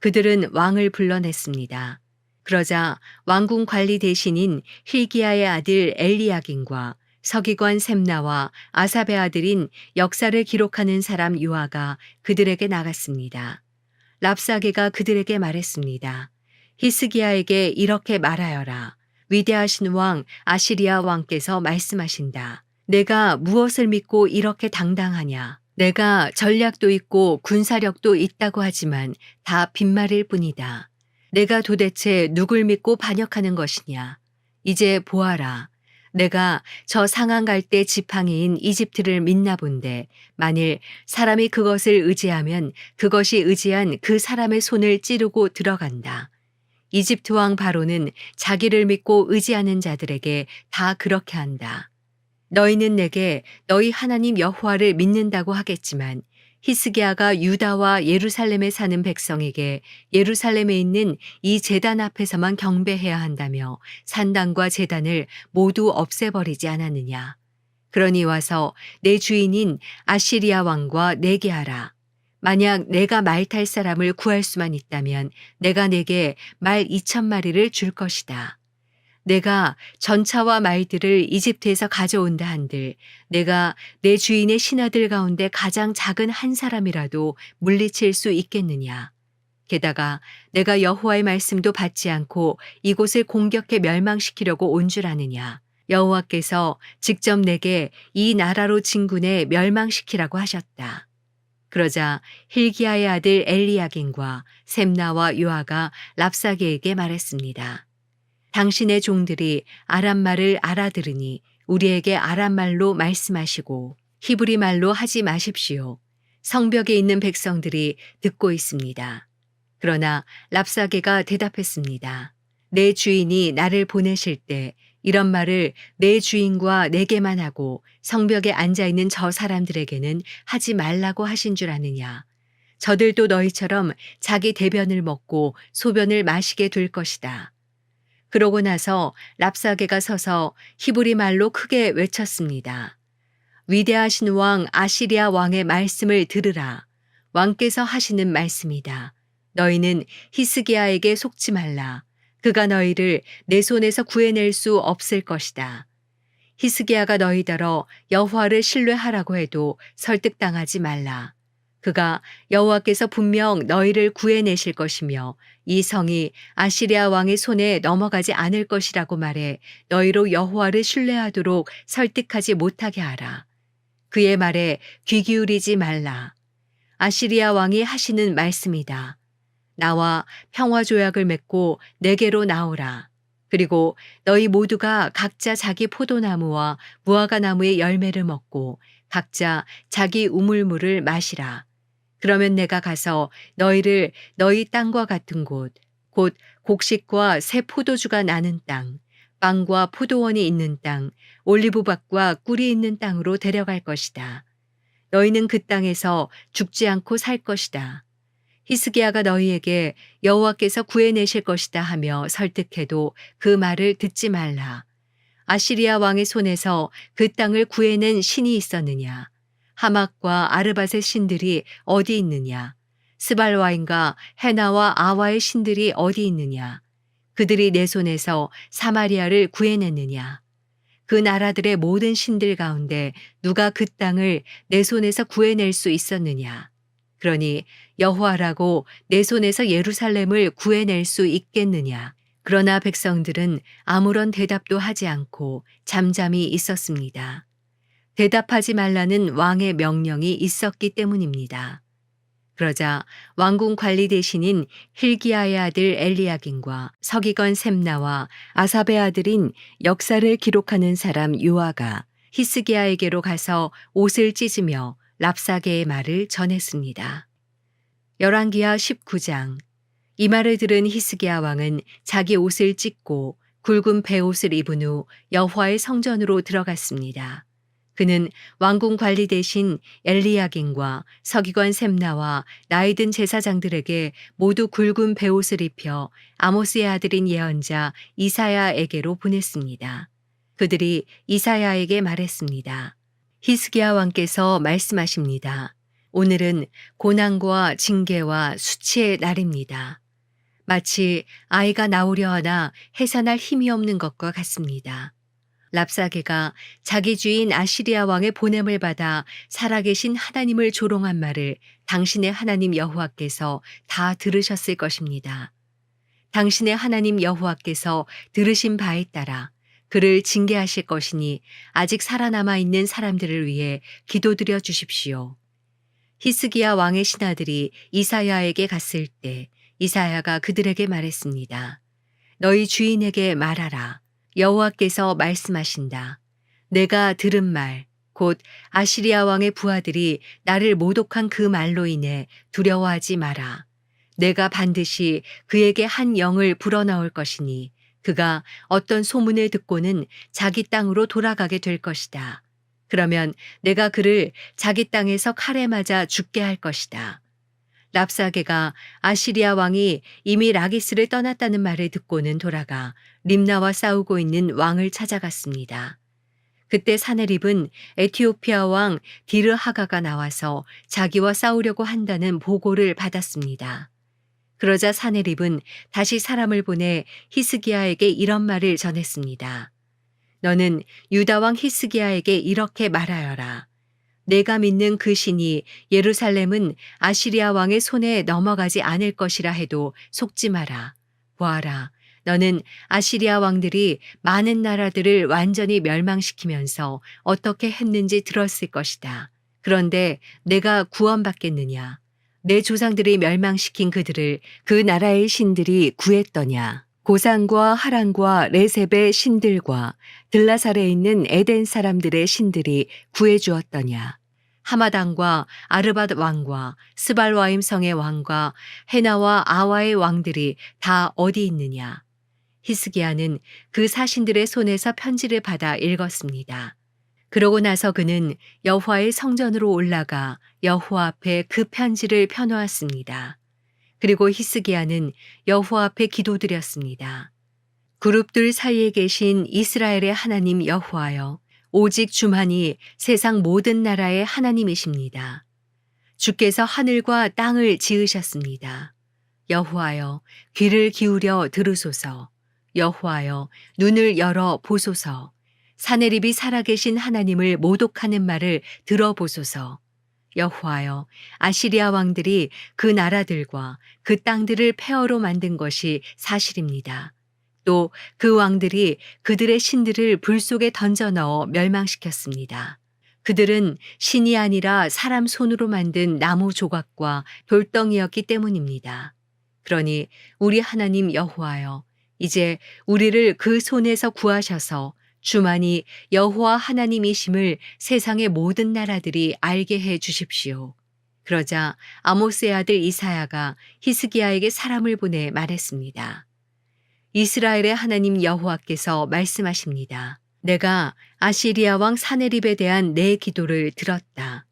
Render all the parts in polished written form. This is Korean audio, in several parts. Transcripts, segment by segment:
그들은 왕을 불러냈습니다. 그러자 왕궁 관리 대신인 힐기야의 아들 엘리야긴과 서기관 셈나와 아삽의 아들인 역사를 기록하는 사람 요아가 그들에게 나갔습니다. 랍사게가 그들에게 말했습니다. 히스기야에게 이렇게 말하여라. 위대하신 왕 아시리아 왕께서 말씀하신다. 내가 무엇을 믿고 이렇게 당당하냐? 내가 전략도 있고 군사력도 있다고 하지만 다 빈말일 뿐이다. 내가 도대체 누굴 믿고 반역하는 것이냐? 이제 보아라. 내가 저 상한 갈대 지팡이인 이집트를 믿나 본데 만일 사람이 그것을 의지하면 그것이 의지한 그 사람의 손을 찌르고 들어간다. 이집트 왕 바로는 자기를 믿고 의지하는 자들에게 다 그렇게 한다. 너희는 내게 너희 하나님 여호와를 믿는다고 하겠지만 히스기야가 유다와 예루살렘에 사는 백성에게 예루살렘에 있는 이 제단 앞에서만 경배해야 한다며 산당과 제단을 모두 없애버리지 않았느냐. 그러니 와서 내 주인인 아시리아 왕과 내게 하라. 만약 내가 말 탈 사람을 구할 수만 있다면 내가 내게 말 2,000마리를 줄 것이다. 내가 전차와 말들을 이집트에서 가져온다 한들 내가 내 주인의 신하들 가운데 가장 작은 한 사람이라도 물리칠 수 있겠느냐. 게다가 내가 여호와의 말씀도 받지 않고 이곳을 공격해 멸망시키려고 온 줄 아느냐. 여호와께서 직접 내게 이 나라로 진군해 멸망시키라고 하셨다. 그러자 힐기야의 아들 엘리야긴과 셈나와 요아가 랍사게에게 말했습니다. 당신의 종들이 아람말을 알아들으니 우리에게 아람말로 말씀하시고 히브리 말로 하지 마십시오. 성벽에 있는 백성들이 듣고 있습니다. 그러나 랍사게가 대답했습니다. 내 주인이 나를 보내실 때 이런 말을 내 주인과 내게만 하고 성벽에 앉아있는 저 사람들에게는 하지 말라고 하신 줄 아느냐. 저들도 너희처럼 자기 대변을 먹고 소변을 마시게 될 것이다. 그러고 나서 랍사게가 서서 히브리 말로 크게 외쳤습니다. 위대하신 왕 아시리아 왕의 말씀을 들으라. 왕께서 하시는 말씀이다. 너희는 히스기야에게 속지 말라. 그가 너희를 내 손에서 구해낼 수 없을 것이다. 히스기야가 너희더러 여호와를 신뢰하라고 해도 설득당하지 말라. 그가 여호와께서 분명 너희를 구해내실 것이며 이 성이 아시리아 왕의 손에 넘어가지 않을 것이라고 말해 너희로 여호와를 신뢰하도록 설득하지 못하게 하라. 그의 말에 귀 기울이지 말라. 아시리아 왕이 하시는 말씀이다. 나와 평화 조약을 맺고 내게로 나오라. 그리고 너희 모두가 각자 자기 포도나무와 무화과 나무의 열매를 먹고 각자 자기 우물물을 마시라. 그러면 내가 가서 너희를 너희 땅과 같은 곳, 곧 곡식과 새 포도주가 나는 땅, 빵과 포도원이 있는 땅, 올리브밭과 꿀이 있는 땅으로 데려갈 것이다. 너희는 그 땅에서 죽지 않고 살 것이다. 히스기야가 너희에게 여호와께서 구해내실 것이다 하며 설득해도 그 말을 듣지 말라. 아시리아 왕의 손에서 그 땅을 구해낸 신이 있었느냐? 하막과 아르밧의 신들이 어디 있느냐? 스발와인과 헤나와 아와의 신들이 어디 있느냐? 그들이 내 손에서 사마리아를 구해냈느냐? 그 나라들의 모든 신들 가운데 누가 그 땅을 내 손에서 구해낼 수 있었느냐? 그러니 여호와라고 내 손에서 예루살렘을 구해낼 수 있겠느냐? 그러나 백성들은 아무런 대답도 하지 않고 잠잠히 있었습니다. 대답하지 말라는 왕의 명령이 있었기 때문입니다. 그러자 왕궁 관리 대신인 힐기야의 아들 엘리야긴과 서기관 셈나와 아삽의 아들인 역사를 기록하는 사람 요아가 히스기야에게로 가서 옷을 찢으며 랍사게의 말을 전했습니다. 열왕기하 19장. 이 말을 들은 히스기야 왕은 자기 옷을 찢고 굵은 베옷을 입은 후 여호와의 성전으로 들어갔습니다. 그는 왕궁 관리 대신 엘리야긴과 서기관 셈나와 나이든 제사장들에게 모두 굵은 베옷을 입혀 아모스의 아들인 예언자 이사야에게로 보냈습니다. 그들이 이사야에게 말했습니다. 히스기야 왕께서 말씀하십니다. 오늘은 고난과 징계와 수치의 날입니다. 마치 아이가 나오려 하나 해산할 힘이 없는 것과 같습니다. 랍사게가 자기 주인 아시리아 왕의 보냄을 받아 살아계신 하나님을 조롱한 말을 당신의 하나님 여호와께서 다 들으셨을 것입니다. 당신의 하나님 여호와께서 들으신 바에 따라 그를 징계하실 것이니 아직 살아남아 있는 사람들을 위해 기도드려 주십시오. 히스기야 왕의 신하들이 이사야에게 갔을 때 이사야가 그들에게 말했습니다. 너희 주인에게 말하라. 여호와께서 말씀하신다. 내가 들은 말, 곧 아시리아 왕의 부하들이 나를 모독한 그 말로 인해 두려워하지 마라. 내가 반드시 그에게 한 영을 불어넣을 것이니 그가 어떤 소문을 듣고는 자기 땅으로 돌아가게 될 것이다. 그러면 내가 그를 자기 땅에서 칼에 맞아 죽게 할 것이다. 랍사게가 아시리아 왕이 이미 라기스를 떠났다는 말을 듣고는 돌아가 림나와 싸우고 있는 왕을 찾아갔습니다. 그때 사네립은 에티오피아 왕 디르하가가 나와서 자기와 싸우려고 한다는 보고를 받았습니다. 그러자 사네립은 다시 사람을 보내 히스기야에게 이런 말을 전했습니다. 너는 유다 왕 히스기야에게 이렇게 말하여라. 내가 믿는 그 신이 예루살렘은 아시리아 왕의 손에 넘어가지 않을 것이라 해도 속지 마라. 보아라. 너는 아시리아 왕들이 많은 나라들을 완전히 멸망시키면서 어떻게 했는지 들었을 것이다. 그런데 내가 구원받겠느냐? 내 조상들이 멸망시킨 그들을 그 나라의 신들이 구했더냐? 고산과 하란과 레셉의 신들과 들라살에 있는 에덴 사람들의 신들이 구해주었더냐? 하마단과 아르밧 왕과 스발와임 성의 왕과 헤나와 아와의 왕들이 다 어디 있느냐? 히스기야는 그 사신들의 손에서 편지를 받아 읽었습니다. 그러고 나서 그는 여호와의 성전으로 올라가 여호와 앞에 그 편지를 펴놓았습니다. 그리고 히스기야는 여호와 앞에 기도드렸습니다. 그룹들 사이에 계신 이스라엘의 하나님 여호와여, 오직 주만이 세상 모든 나라의 하나님이십니다. 주께서 하늘과 땅을 지으셨습니다. 여호와여, 귀를 기울여 들으소서. 여호와여, 눈을 열어 보소서. 사네립이 살아계신 하나님을 모독하는 말을 들어보소서. 여호와여, 아시리아 왕들이 그 나라들과 그 땅들을 폐허로 만든 것이 사실입니다. 또 그 왕들이 그들의 신들을 불 속에 던져 넣어 멸망시켰습니다. 그들은 신이 아니라 사람 손으로 만든 나무 조각과 돌덩이였기 때문입니다. 그러니 우리 하나님 여호와여, 이제 우리를 그 손에서 구하셔서 주만이 여호와 하나님이심을 세상의 모든 나라들이 알게 해 주십시오. 그러자 아모스의 아들 이사야가 히스기야에게 사람을 보내 말했습니다. 이스라엘의 하나님 여호와께서 말씀하십니다. 내가 아시리아 왕 사네립에 대한 내 기도를 들었다.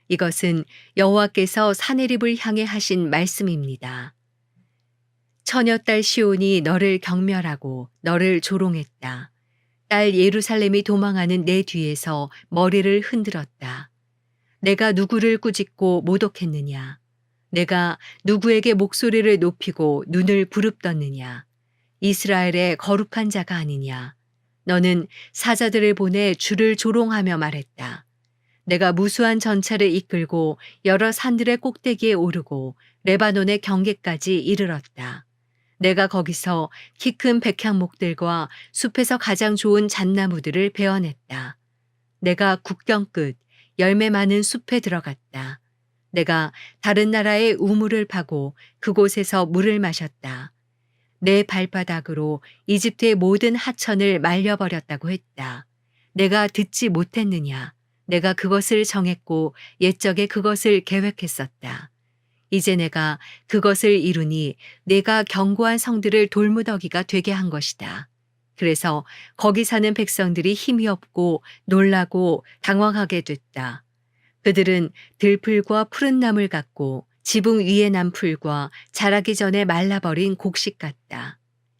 이것은 여호와께서 사네립을 향해 하신 말씀입니다. 처녀딸 시온이 너를 경멸하고 너를 조롱했다. 딸 예루살렘이 도망하는 내 뒤에서 머리를 흔들었다. 내가 누구를 꾸짖고 모독했느냐? 내가 누구에게 목소리를 높이고 눈을 부릅떴느냐? 이스라엘의 거룩한 자가 아니냐? 너는 사자들을 보내 주를 조롱하며 말했다. 내가 무수한 전차를 이끌고 여러 산들의 꼭대기에 오르고 레바논의 경계까지 이르렀다. 내가 거기서 키 큰 백향목들과 숲에서 가장 좋은 잣나무들을 베어냈다. 내가 국경 끝 열매 많은 숲에 들어갔다. 내가 다른 나라의 우물을 파고 그곳에서 물을 마셨다. 내 발바닥으로 이집트의 모든 하천을 말려버렸다고 했다. 내가 듣지 못했느냐? 내가 그것을 정했고 옛적에 그것을 계획했었다. 이제 내가 그것을 이루니 내가 견고한 성들을 돌무더기가 되게 한 것이다. 그래서 거기 사는 백성들이 힘이 없고 놀라고 당황하게 됐다. 그들은 들풀과 푸른 나물 같고 지붕 위에 난 풀과 자라기 전에 말라버린 곡식 같다.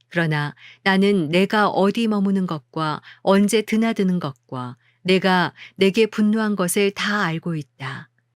그러나 나는 내가 어디 머무는 것과 언제 드나드는 것과 내가 내게 분노한 것을 다 알고 있다.